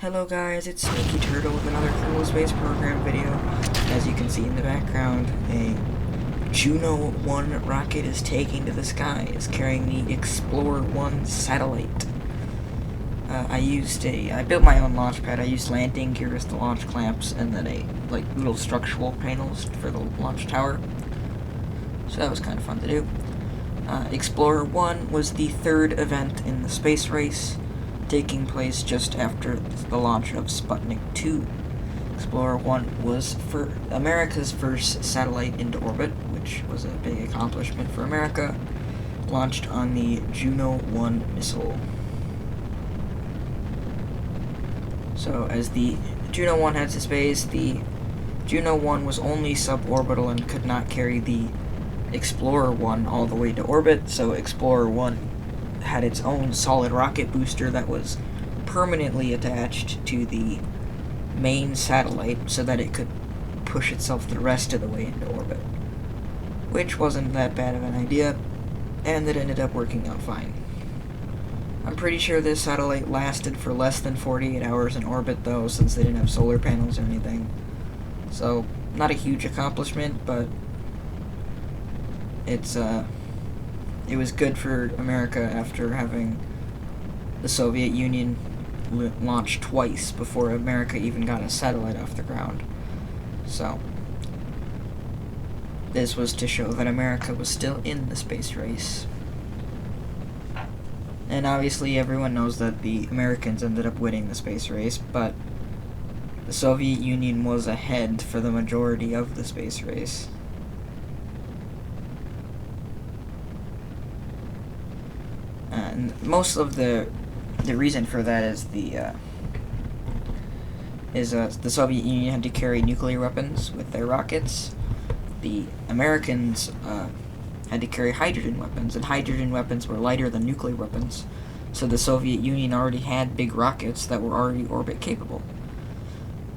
Hello guys, it's Sneaky Turtle with another Kerbal Space Program video. As you can see in the background, a Juno 1 rocket is taking to the skies, carrying the Explorer 1 satellite. I built my own launch pad. I used landing gear as the launch clamps, and then little structural panels for the launch tower. So that was kind of fun to do. Explorer 1 was the third event in the space race, taking place just after the launch of Sputnik 2. Explorer 1 was for America's first satellite into orbit, which was a big accomplishment for America, launched on the Juno 1 missile. So as the Juno 1 heads to space, the Juno 1 was only suborbital and could not carry the Explorer 1 all the way to orbit, so Explorer 1 had its own solid rocket booster that was permanently attached to the main satellite so that it could push itself the rest of the way into orbit, which wasn't that bad of an idea, and it ended up working out fine. I'm pretty sure this satellite lasted for less than 48 hours in orbit though, since they didn't have solar panels or anything, so not a huge accomplishment, but it was good for America after having the Soviet Union launch twice before America even got a satellite off the ground. So this was to show that America was still in the space race. And obviously everyone knows that the Americans ended up winning the space race, but the Soviet Union was ahead for the majority of the space race. And most of the reason for that is the Soviet Union had to carry nuclear weapons with their rockets. The Americans had to carry hydrogen weapons, and hydrogen weapons were lighter than nuclear weapons. So the Soviet Union already had big rockets that were already orbit capable.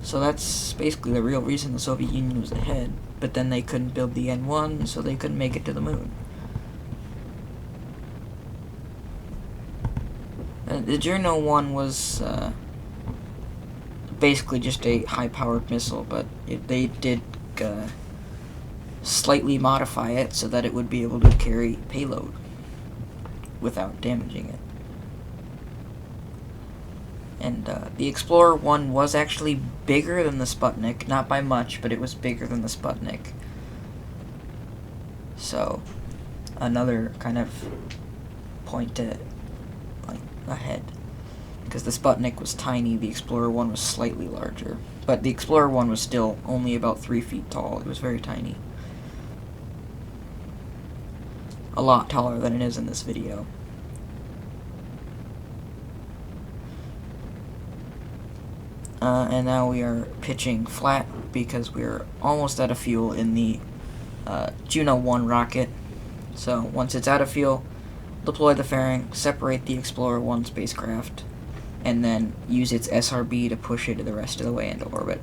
So that's basically the real reason the Soviet Union was ahead. But then they couldn't build the N1, so they couldn't make it to the moon. The Juno 1 was basically just a high-powered missile, but they did slightly modify it so that it would be able to carry payload without damaging it. And the Explorer 1 was actually bigger than the Sputnik, not by much, but it was bigger than the Sputnik. So, another kind of point to ahead, because the Sputnik was tiny, the Explorer 1 was slightly larger, but the Explorer 1 was still only about 3 feet tall. It was very tiny. A lot taller than it is in this video. And now we are pitching flat because we're almost out of fuel in the Juno 1 rocket. So once it's out of fuel, deploy the fairing, separate the Explorer 1 spacecraft, and then use its SRB to push it the rest of the way into orbit.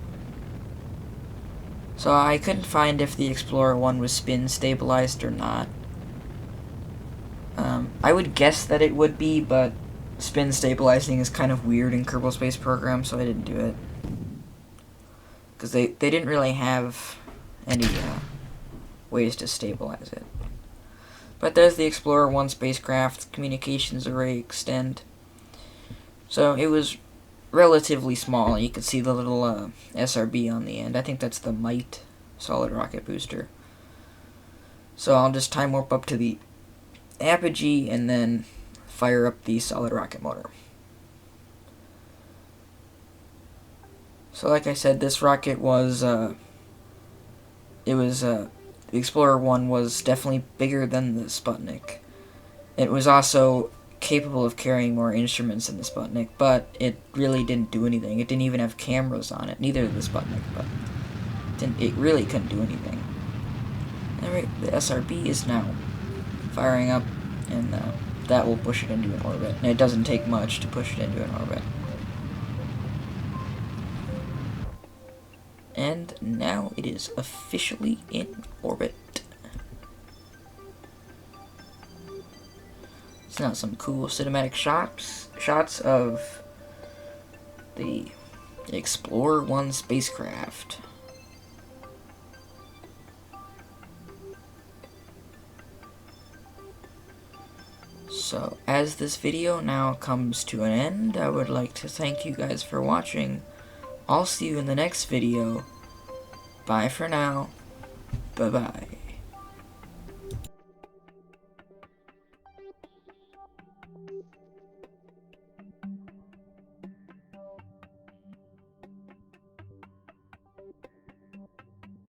So I couldn't find if the Explorer 1 was spin stabilized or not. I would guess that it would be, but spin stabilizing is kind of weird in Kerbal Space Program, so I didn't do it. Because they didn't really have any ways to stabilize it. But there's the Explorer 1 spacecraft, communications array extend. So it was relatively small. You can see the little SRB on the end. I think that's the MITE solid rocket booster. So I'll just time warp up to the apogee and then fire up the solid rocket motor. So like I said, this rocket was, the Explorer 1 was definitely bigger than the Sputnik. It was also capable of carrying more instruments than the Sputnik, but it really didn't do anything. It didn't even have cameras on it, neither did the Sputnik, but it really couldn't do anything. Alright, the SRB is now firing up, and that will push it into an orbit. And it doesn't take much to push it into an orbit. And now it is officially in orbit. It's now some cool cinematic shots of the Explorer 1 spacecraft. So, as this video now comes to an end, I would like to thank you guys for watching. I'll see you in the next video. Bye for now. Bye-bye.